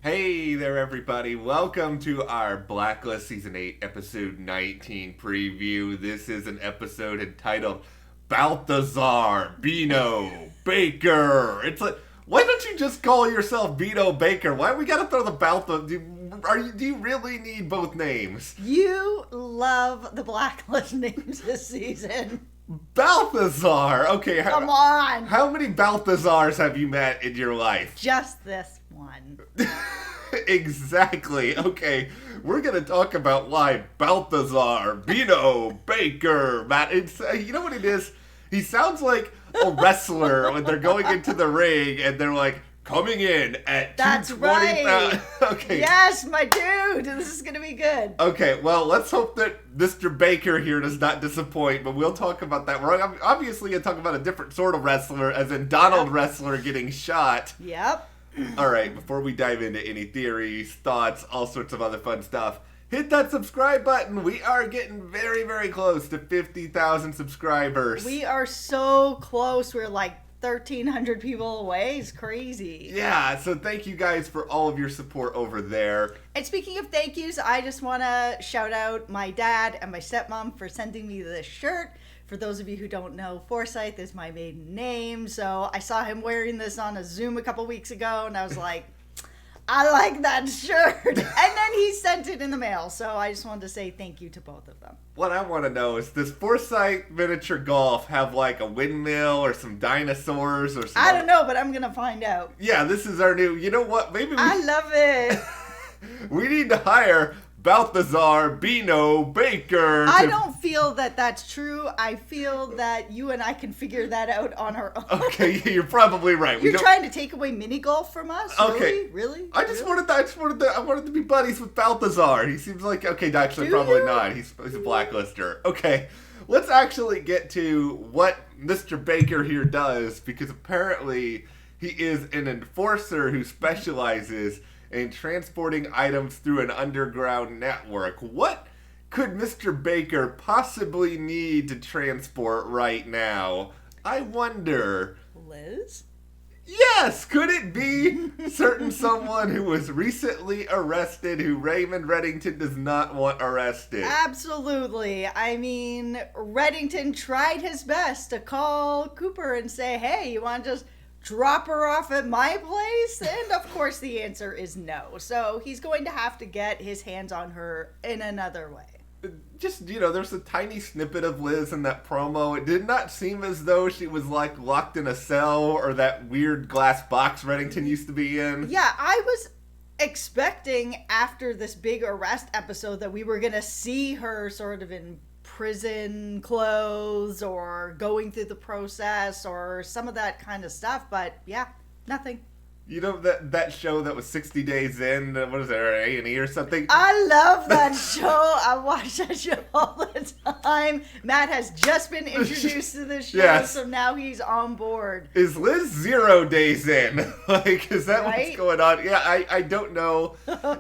Hey there, everybody. Welcome to our Blacklist Season 8, Episode 19 preview. This is an episode entitled Balthazar Bino Baker. It's like, why don't you just call yourself Bino Baker? Why we gotta throw the Balthazar? Do you really need both names? You love the Blacklist names this season. Balthazar! Okay, Come on. How many Balthazars have you met in your life? Just this one. Exactly. Okay, we're gonna talk about why Balthazar Bino Baker. Matt, it's you know what it is. He sounds like a wrestler when they're going into the ring and they're like coming in at That's 220. right. Okay. Yes, my dude. This is gonna be good. Okay, well, let's hope that Mr. Baker here does not disappoint, but we'll talk about that. We're obviously going to talk about a different sort of wrestler, as in Donald Ressler getting shot. Yep. All right, before we dive into any theories, thoughts, all sorts of other fun stuff, hit that subscribe button. We are getting very, very close to 50,000 subscribers. We are so close. We're like 1,300 people away. It's crazy. Yeah, so thank you guys for all of your support over there. And speaking of thank yous, I just want to shout out my dad and my stepmom for sending me this shirt. For those of you who don't know, Forsyth is my maiden name. So I saw him wearing this on a Zoom a couple weeks ago, and I was like, I like that shirt. And then he sent it in the mail. So I just wanted to say thank you to both of them. What I want to know is, does Forsyth Miniature Golf have like a windmill or some dinosaurs or something? I don't know, but I'm going to find out. Yeah, this is our new, you know what, maybe I love it. we need to hire Balthazar Bino Baker. I don't feel that that's true. I feel that you and I can figure that out on our own. Okay, you're probably right. You're trying to take away mini golf from us? Okay. Really? I wanted to be buddies with Balthazar. He seems like, okay, actually Do probably you? not. He's a blacklister. Okay, let's actually get to what Mr. Baker here does, because apparently he is an enforcer who specializes in transporting items through an underground network. What could Mr. Baker possibly need to transport right now? I wonder. Liz? Yes! Could it be certain someone who was recently arrested who Raymond Reddington does not want arrested? Absolutely. I mean, Reddington tried his best to call Cooper and say, hey, you want to just drop her off at my place? And of course the answer is no. So he's going to have to get his hands on her in another way. Just, there's a tiny snippet of Liz in that promo. It did not seem as though she was, like, locked in a cell or that weird glass box Reddington used to be in. Yeah, I was expecting after this big arrest episode that we were going to see her sort of in prison clothes or going through the process or some of that kind of stuff. But, yeah, nothing. You know that show that was 60 Days In, what is it, A&E or something? I love that show. I watch that show all the time. Matt has just been introduced to this show, Yes. So now he's on board. Is Liz 0 days in? Like, is that Right? what's going on? Yeah, I don't know.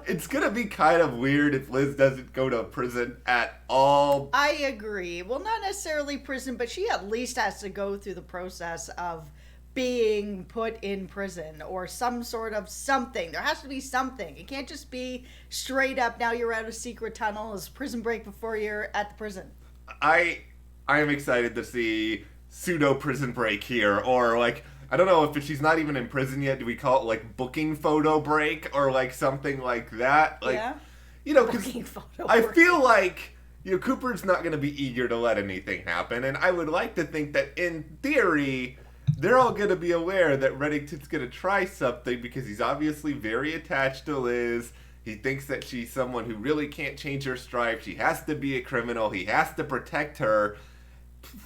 It's gonna be kind of weird if Liz doesn't go to prison at all. I agree. Well, not necessarily prison, but she at least has to go through the process of being put in prison or some sort of something. There has to be something. It can't just be straight up, now you're out of secret tunnel, it's prison break before you're at the prison. I am excited to see pseudo prison break here, or like, I don't know if she's not even in prison yet. Do we call it like booking photo break or like something like that? Like, Yeah. because Booking photo I break. feel like Cooper's not going to be eager to let anything happen, and I would like to think that in theory they're all going to be aware that Reddington's going to try something because he's obviously very attached to Liz. He thinks that she's someone who really can't change her stripes. She has to be a criminal. He has to protect her.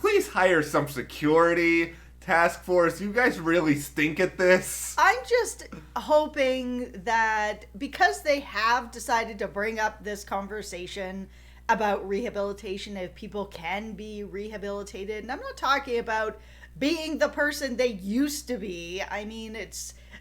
Please hire some security task force. You guys really stink at this. I'm just hoping that because they have decided to bring up this conversation about rehabilitation, if people can be rehabilitated, and I'm not talking about being the person they used to be. I mean,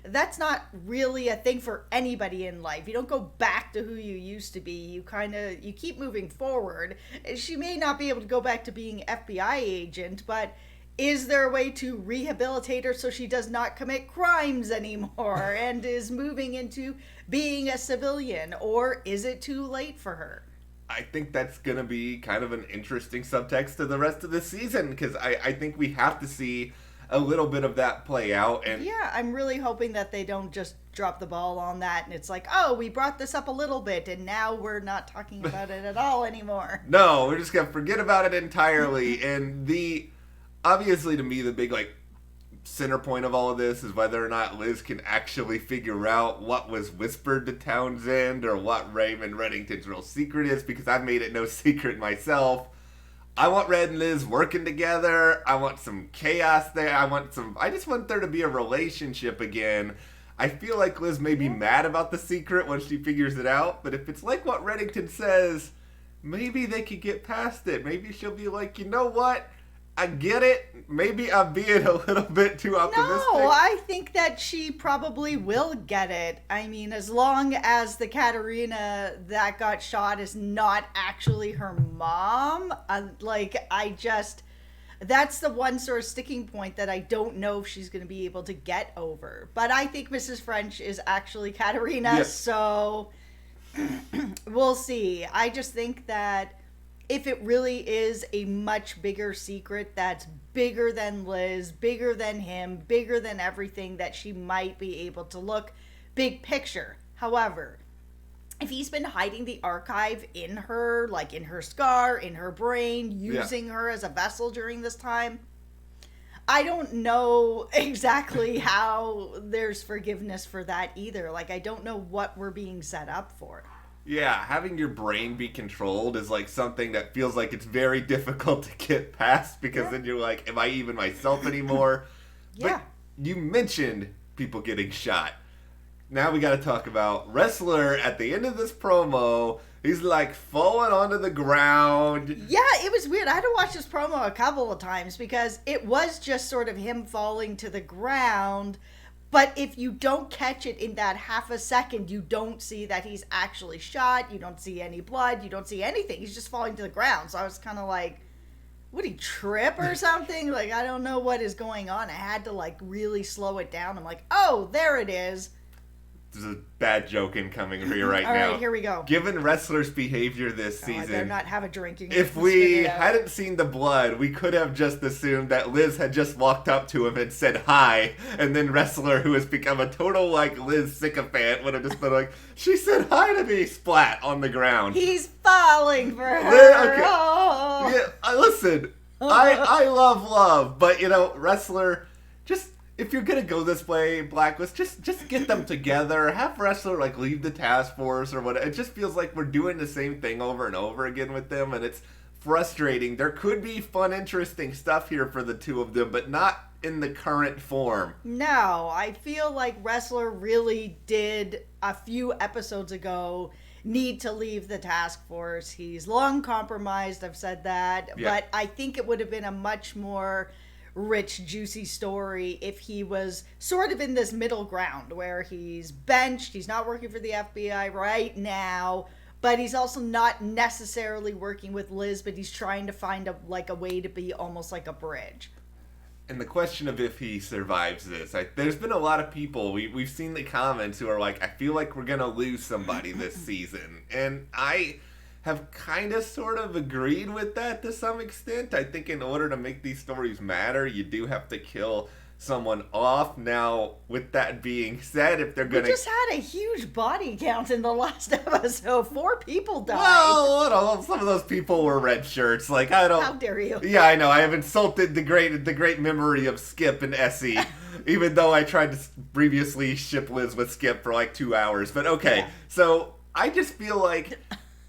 that's not really a thing for anybody in life. You don't go back to who you used to be. You keep moving forward. She may not be able to go back to being FBI agent, but Is there a way to rehabilitate her so she does not commit crimes anymore and is moving into being a civilian? Or is it too late for her? I think that's going to be kind of an interesting subtext to the rest of the season, because I think we have to see a little bit of that play out. And yeah, I'm really hoping that they don't just drop the ball on that and it's like, oh, we brought this up a little bit and now we're not talking about it at all anymore. No, we're just going to forget about it entirely. And obviously to me, the big center point of all of this is whether or not Liz can actually figure out what was whispered to Townsend or what Raymond Reddington's real secret is, because I've made it no secret myself. I want Red and Liz working together. I want some chaos there. I just want there to be a relationship again. I feel like Liz may be mad about the secret when she figures it out, but if it's like what Reddington says, maybe they could get past it. Maybe she'll be like, you know what? I get it. Maybe I'm being a little bit too optimistic. No, I think that she probably will get it. I mean, as long as the Katerina that got shot is not actually her mom. That's the one sort of sticking point that I don't know if she's going to be able to get over. But I think Mrs. French is actually Katerina, yes. So we'll see. I just think that if it really is a much bigger secret that's bigger than Liz, bigger than him, bigger than everything, that she might be able to look big picture. However, if he's been hiding the archive in her, like in her scar, in her brain, using her as a vessel during this time, I don't know exactly how there's forgiveness for that either. I don't know what we're being set up for. Yeah, having your brain be controlled is something that feels like it's very difficult to get past, because then you're like, am I even myself anymore? Yeah. But you mentioned people getting shot. Now we got to talk about Ressler at the end of this promo. He's falling onto the ground. Yeah, it was weird. I had to watch this promo a couple of times because it was just sort of him falling to the ground. But if you don't catch it in that half a second, you don't see that he's actually shot. You don't see any blood. You don't see anything. He's just falling to the ground. So I was kind of like, would he trip or something? I don't know what is going on. I had to really slow it down. I'm like, oh, there it is. There's a bad joke incoming here right now. All right, here we go. Given Ressler's behavior this season, I better not have a drinking. If we hadn't seen the blood, we could have just assumed that Liz had just walked up to him and said hi, and then Ressler, who has become a total Liz sycophant, would have just been like, she said hi to me, splat on the ground. He's falling for her. Okay. Oh. Yeah, listen, I love, but Ressler, just. If you're gonna go this way, Blacklist, just get them together. Have Ressler leave the task force or whatever. It just feels like we're doing the same thing over and over again with them, and it's frustrating. There could be fun, interesting stuff here for the two of them, but not in the current form. No, I feel like Ressler really did a few episodes ago need to leave the task force. He's long compromised. I've said that, but I think it would have been a much more rich, juicy story if he was sort of in this middle ground where he's benched, he's not working for the FBI right now, but he's also not necessarily working with Liz, but he's trying to find a way to be almost like a bridge. And the question of if he survives this, there's been a lot of people, we've seen the comments who are like, I feel like we're gonna lose somebody this season, and I have kind of sort of agreed with that to some extent. I think in order to make these stories matter, you do have to kill someone off. Now, with that being said, if they're going to... We just had a huge body count in the last episode. 4 people died. Well, some of those people were red shirts. I don't... How dare you? Yeah, I know. I have insulted the great memory of Skip and Essie, even though I tried to previously ship Liz with Skip for 2 hours. But okay, yeah. So I just feel like...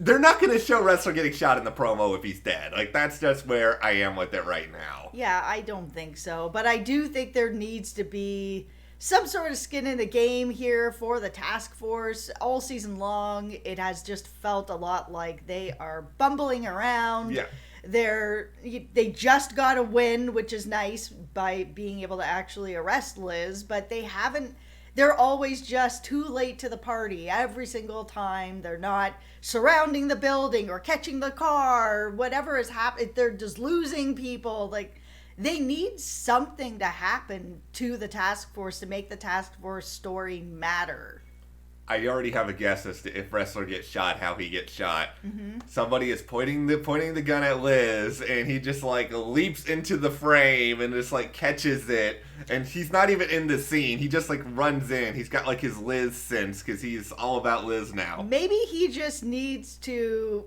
They're not going to show Ressler getting shot in the promo if he's dead. That's just where I am with it right now. Yeah, I don't think so. But I do think there needs to be some sort of skin in the game here for the task force. All season long, it has just felt a lot like they are bumbling around. Yeah. They just got a win, which is nice, by being able to actually arrest Liz, but they haven't... They're always just too late to the party every single time. They're not surrounding the building or catching the car or whatever is happening. They're just losing people. they need something to happen to the task force to make the task force story matter. I already have a guess as to if Ressler gets shot, how he gets shot. Mm-hmm. Somebody is pointing the gun at Liz, and he just like leaps into the frame and just like catches it. And he's not even in the scene. He just like runs in. He's got like his Liz sense because he's all about Liz now. Maybe he just needs to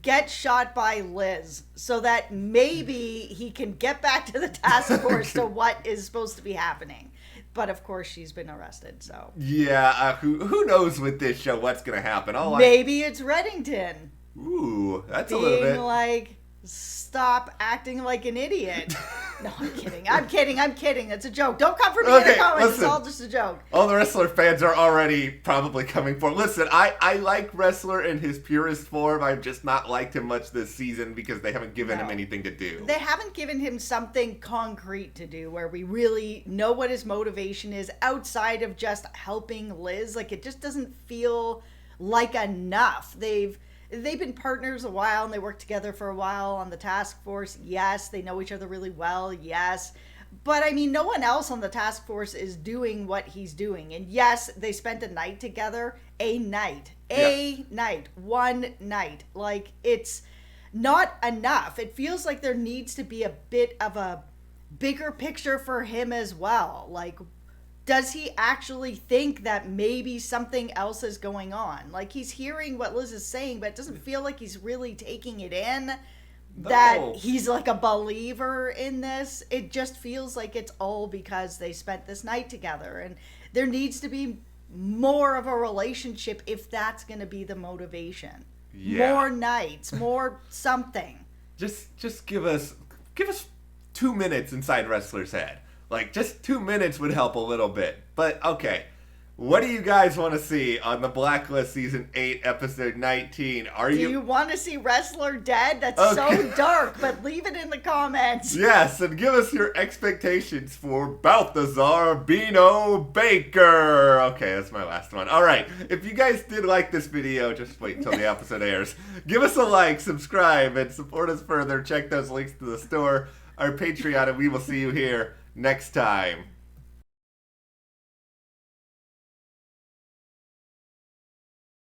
get shot by Liz so that maybe he can get back to the task force to what is supposed to be happening. But of course, she's been arrested, so. Yeah, who knows with this show what's going to happen? Maybe it's Reddington. Ooh, that's a little bit. Being like, stop acting like an idiot. No, I'm kidding. That's a joke. Don't come for me in the comments. Listen, it's all just a joke. All the Ressler fans are already probably coming for. Listen, I like Ressler in his purest form. I've just not liked him much this season because they haven't given him anything to do. They haven't given him something concrete to do where we really know what his motivation is outside of just helping Liz. Like, it just doesn't feel like enough. They've been partners a while and they worked together for a while on the task force. Yes, they know each other really well. Yes. But I mean, no one else on the task force is doing what he's doing. And yes, they spent a night together. One night. Like, it's not enough. It feels like there needs to be a bit of a bigger picture for him as well. Like, does he actually think that maybe something else is going on? Like, he's hearing what Liz is saying, but it doesn't feel like he's really taking it in. That he's like a believer in this. It just feels like it's all because they spent this night together. And there needs to be more of a relationship if that's going to be the motivation. Yeah. More nights, more something. Just give us 2 minutes inside Ressler's head. Like, just 2 minutes would help a little bit. But, okay. What do you guys want to see on the Blacklist Season 8, Episode 19? Do you want to see Ressler dead? That's so dark, but leave it in the comments. Yes, and give us your expectations for Balthazar Bino Baker. Okay, that's my last one. All right, if you guys did like this video, just wait until the episode airs. Give us a like, subscribe, and support us further. Check those links to the store, our Patreon, and we will see you here next time.